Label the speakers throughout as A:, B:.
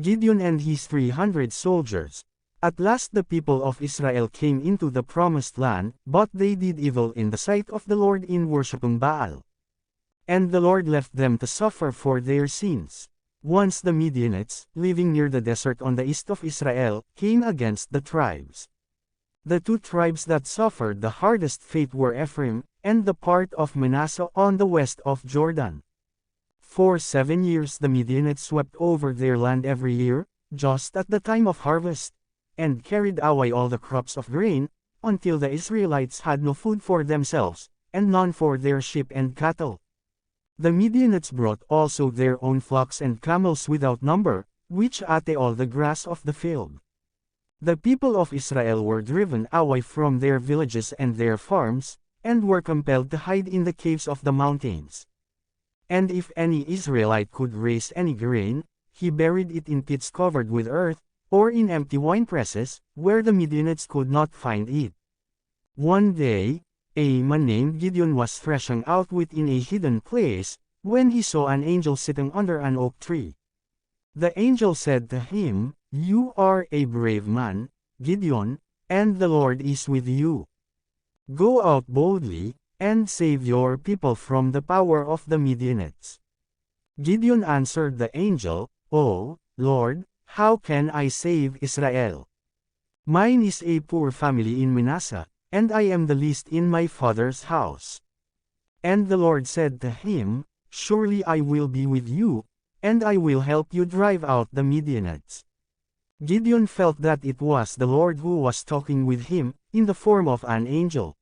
A: Gideon and his 300 soldiers. At last the people of Israel came into the promised land, but they did evil in the sight of the Lord in worshipping Baal. And the Lord left them to suffer for their sins. Once the Midianites, living near the desert on the east of Israel, came against the tribes. The two tribes that suffered the hardest fate were Ephraim, and the part of Manasseh on the west of Jordan. For 7 years the Midianites swept over their land every year, just at the time of harvest, and carried away all the crops of grain, until the Israelites had no food for themselves, and none for their sheep and cattle. The Midianites brought also their own flocks and camels without number, which ate all the grass of the field. The people of Israel were driven away from their villages and their farms, and were compelled to hide in the caves of the mountains. And if any Israelite could raise any grain, he buried it in pits covered with earth, or in empty winepresses, where the Midianites could not find it. One day, a man named Gideon was threshing out wheat in a hidden place, when he saw an angel sitting under an oak tree. The angel said to him, "You are a brave man, Gideon, and the Lord is with you. Go out boldly, and save your people from the power of the Midianites." Gideon answered the angel, "O Lord, how can I save Israel? Mine is a poor family in Manasseh, and I am the least in my father's house." And the Lord said to him, "Surely I will be with you, and I will help you drive out the Midianites." Gideon felt that it was the Lord who was talking with him, in the form of an angel.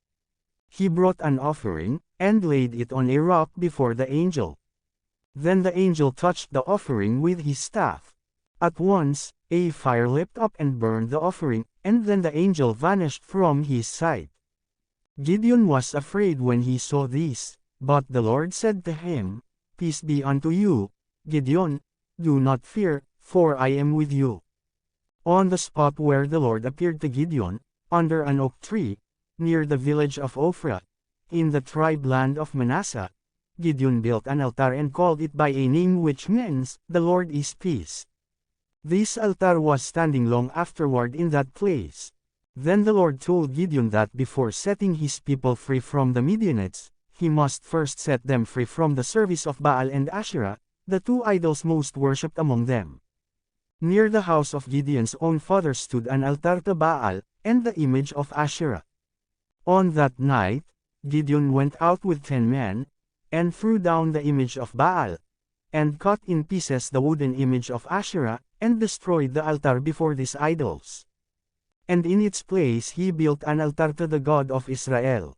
A: He brought an offering, and laid it on a rock before the angel. Then the angel touched the offering with his staff. At once, a fire leapt up and burned the offering, and then the angel vanished from his sight. Gideon was afraid when he saw this, but the Lord said to him, "Peace be unto you, Gideon, do not fear, for I am with you." On the spot where the Lord appeared to Gideon, under an oak tree, near the village of Ophrah, in the tribe land of Manasseh, Gideon built an altar and called it by a name which means, "The Lord is Peace." This altar was standing long afterward in that place. Then the Lord told Gideon that before setting his people free from the Midianites, he must first set them free from the service of Baal and Asherah, the two idols most worshipped among them. Near the house of Gideon's own father stood an altar to Baal, and the image of Asherah. On that night, Gideon went out with 10 men, and threw down the image of Baal, and cut in pieces the wooden image of Asherah, and destroyed the altar before these idols. And in its place he built an altar to the God of Israel.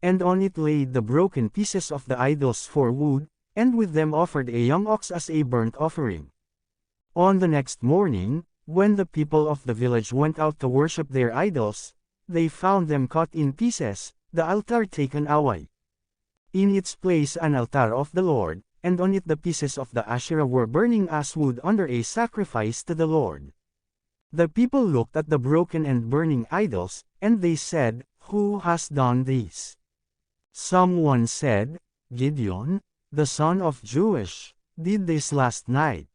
A: And on it laid the broken pieces of the idols for wood, and with them offered a young ox as a burnt offering. On the next morning, when the people of the village went out to worship their idols, they found them cut in pieces, the altar taken away. In its place an altar of the Lord, and on it the pieces of the Asherah were burning as wood under a sacrifice to the Lord. The people looked at the broken and burning idols, and they said, "Who has done this?" Someone said, "Gideon, the son of Joash, did this last night."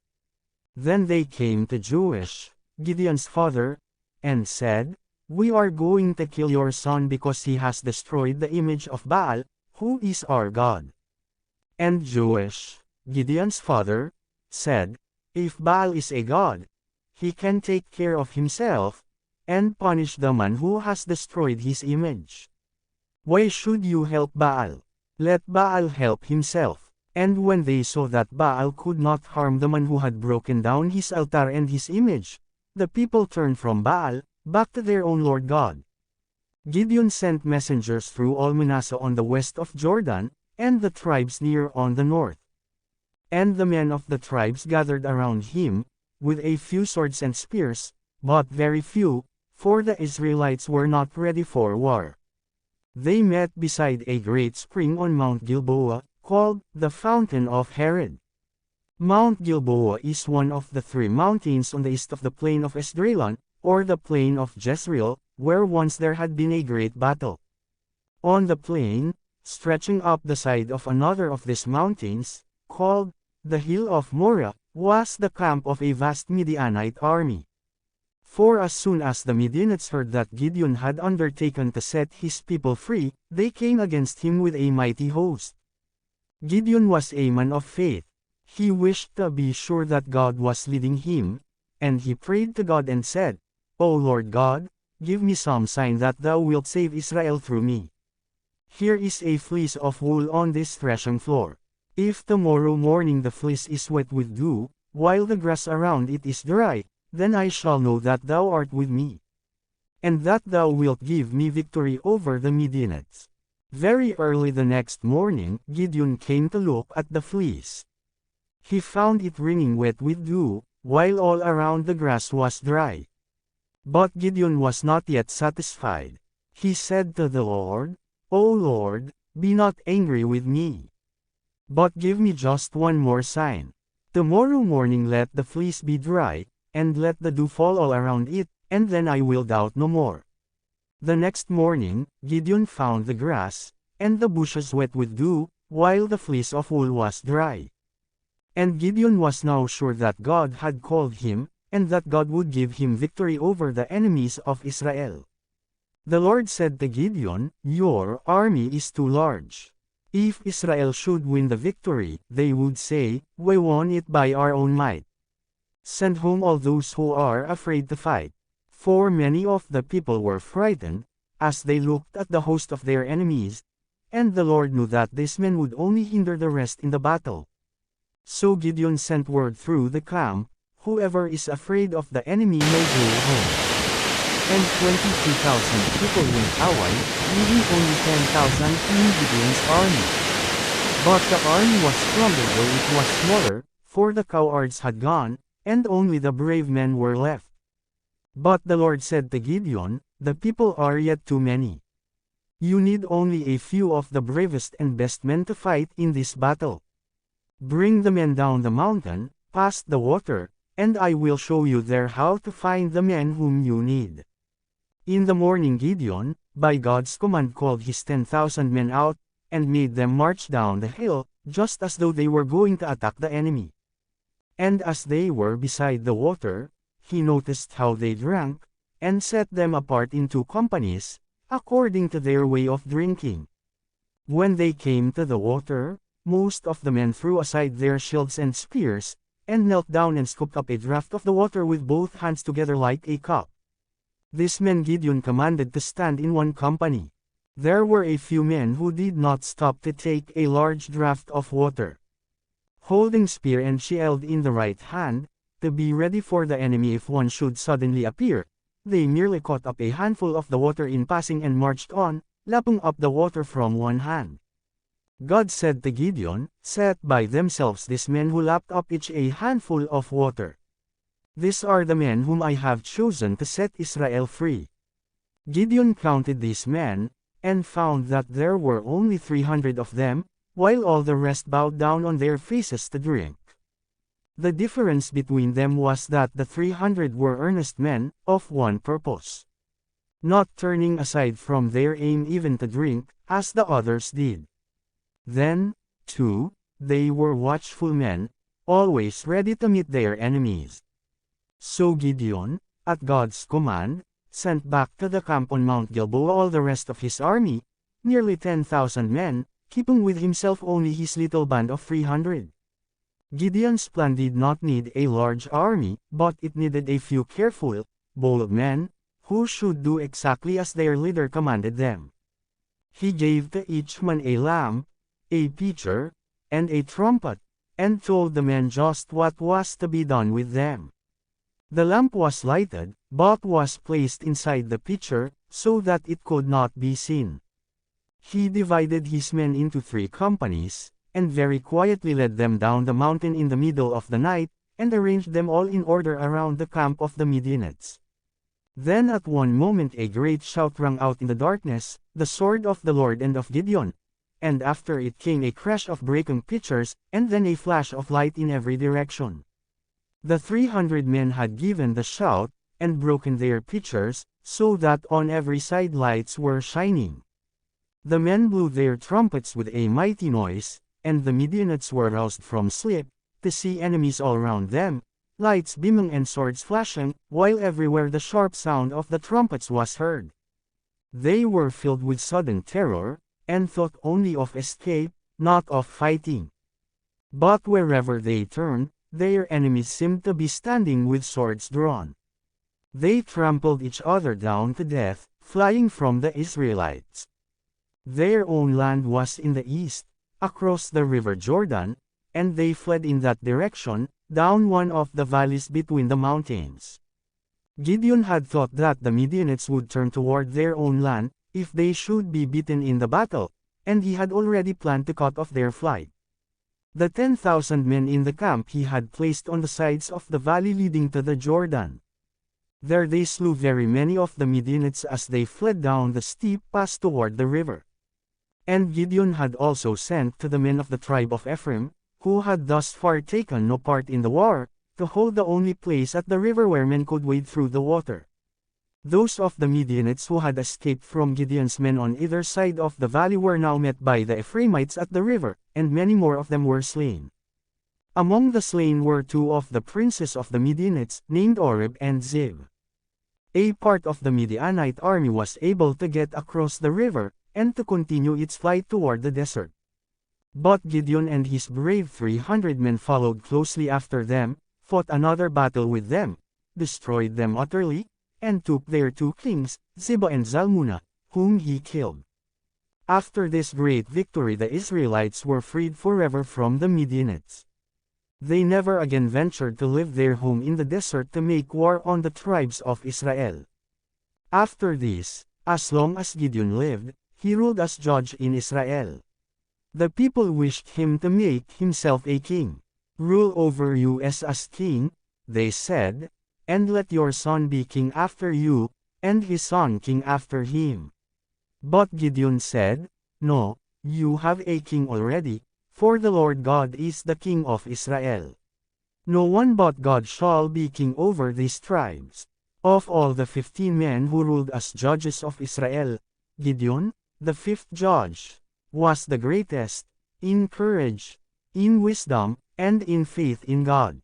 A: Then they came to Joash, Gideon's father, and said, "We are going to kill your son because he has destroyed the image of Baal, who is our God." And Joash, Gideon's father, said, "If Baal is a god, he can take care of himself, and punish the man who has destroyed his image. Why should you help Baal? Let Baal help himself." And when they saw that Baal could not harm the man who had broken down his altar and his image, the people turned from Baal, back to their own Lord God. Gideon sent messengers through all Manasseh on the west of Jordan, and the tribes near on the north. And the men of the tribes gathered around him, with a few swords and spears, but very few, for the Israelites were not ready for war. They met beside a great spring on Mount Gilboa, called the Fountain of Herod. Mount Gilboa is one of the 3 mountains on the east of the plain of Esdraelon, or the plain of Jezreel, where once there had been a great battle. On the plain, stretching up the side of another of these mountains, called the Hill of Moreh, was the camp of a vast Midianite army. For as soon as the Midianites heard that Gideon had undertaken to set his people free, they came against him with a mighty host. Gideon was a man of faith. He wished to be sure that God was leading him, and he prayed to God and said, "O Lord God, give me some sign that thou wilt save Israel through me. Here is a fleece of wool on this threshing floor. If tomorrow morning the fleece is wet with dew, while the grass around it is dry, then I shall know that thou art with me, and that thou wilt give me victory over the Midianites." Very early the next morning, Gideon came to look at the fleece. He found it wringing wet with dew, while all around the grass was dry. But Gideon was not yet satisfied. He said to the Lord, "O Lord, be not angry with me, but give me just one more sign. Tomorrow morning let the fleece be dry, and let the dew fall all around it, and then I will doubt no more." The next morning, Gideon found the grass, and the bushes wet with dew, while the fleece of wool was dry. And Gideon was now sure that God had called him, and that God would give him victory over the enemies of Israel. The Lord said to Gideon, "Your army is too large. If Israel should win the victory, they would say, 'We won it by our own might.' Send home all those who are afraid to fight." For many of the people were frightened, as they looked at the host of their enemies, and the Lord knew that these men would only hinder the rest in the battle. So Gideon sent word through the camp, "Whoever is afraid of the enemy may go home." And 22,000 people went away, leaving only 10,000 in Gideon's army. But the army was stronger though it was smaller, for the cowards had gone, and only the brave men were left. But the Lord said to Gideon, "The people are yet too many. You need only a few of the bravest and best men to fight in this battle. Bring the men down the mountain, past the water, and I will show you there how to find the men whom you need." In the morning Gideon, by God's command, called his 10,000 men out, and made them march down the hill, just as though they were going to attack the enemy. And as they were beside the water, he noticed how they drank, and set them apart into companies, according to their way of drinking. When they came to the water, most of the men threw aside their shields and spears, and knelt down and scooped up a draught of the water with both hands together like a cup. These men Gideon commanded to stand in one company. There were a few men who did not stop to take a large draught of water. Holding spear and shield in the right hand, to be ready for the enemy if one should suddenly appear, they merely caught up a handful of the water in passing and marched on, lapping up the water from one hand. God said to Gideon, "Set by themselves these men who lapped up each a handful of water. These are the men whom I have chosen to set Israel free." Gideon counted these men, and found that there were only 300 of them, while all the rest bowed down on their faces to drink. The difference between them was that the 300 were earnest men, of one purpose, not turning aside from their aim even to drink, as the others did. Then, too, they were watchful men, always ready to meet their enemies. So Gideon, at God's command, sent back to the camp on Mount Gilboa all the rest of his army, nearly 10,000 men, keeping with himself only his little band of 300. Gideon's plan did not need a large army, but it needed a few careful, bold men, who should do exactly as their leader commanded them. He gave to each man a lamp, a pitcher, and a trumpet, and told the men just what was to be done with them. The lamp was lighted, but was placed inside the pitcher, so that it could not be seen. He divided his men into 3 companies, and very quietly led them down the mountain in the middle of the night, and arranged them all in order around the camp of the Midianites. Then at one moment a great shout rang out in the darkness, "The sword of the Lord and of Gideon!" And after it came a crash of breaking pitchers, and then a flash of light in every direction. The 300 men had given the shout, and broken their pitchers, so that on every side lights were shining. The men blew their trumpets with a mighty noise, and the Midianites were roused from sleep, to see enemies all round them, lights beaming and swords flashing, while everywhere the sharp sound of the trumpets was heard. They were filled with sudden terror, and thought only of escape, not of fighting. But wherever they turned, their enemies seemed to be standing with swords drawn. They trampled each other down to death, flying from the Israelites. Their own land was in the east, across the river Jordan, and they fled in that direction, down one of the valleys between the mountains. Gideon had thought that the Midianites would turn toward their own land, if they should be beaten in the battle, and he had already planned to cut off their flight. The 10,000 men in the camp he had placed on the sides of the valley leading to the Jordan. There they slew very many of the Midianites as they fled down the steep pass toward the river. And Gideon had also sent to the men of the tribe of Ephraim, who had thus far taken no part in the war, to hold the only place at the river where men could wade through the water. Those of the Midianites who had escaped from Gideon's men on either side of the valley were now met by the Ephraimites at the river, and many more of them were slain. Among the slain were 2 of the princes of the Midianites, named Oreb and Zeb. A part of the Midianite army was able to get across the river, and to continue its flight toward the desert. But Gideon and his brave 300 men followed closely after them, fought another battle with them, destroyed them utterly, and took their 2 kings, Zebah and Zalmunna, whom he killed. After this great victory the Israelites were freed forever from the Midianites. They never again ventured to leave their home in the desert to make war on the tribes of Israel. After this, as long as Gideon lived, he ruled as judge in Israel. The people wished him to make himself a king. "Rule over you as king," they said, "and let your son be king after you, and his son king after him." But Gideon said, "No, you have a king already, for the Lord God is the King of Israel. No one but God shall be king over these tribes." Of all the 15 men who ruled as judges of Israel, Gideon, the 5th judge, was the greatest, in courage, in wisdom, and in faith in God.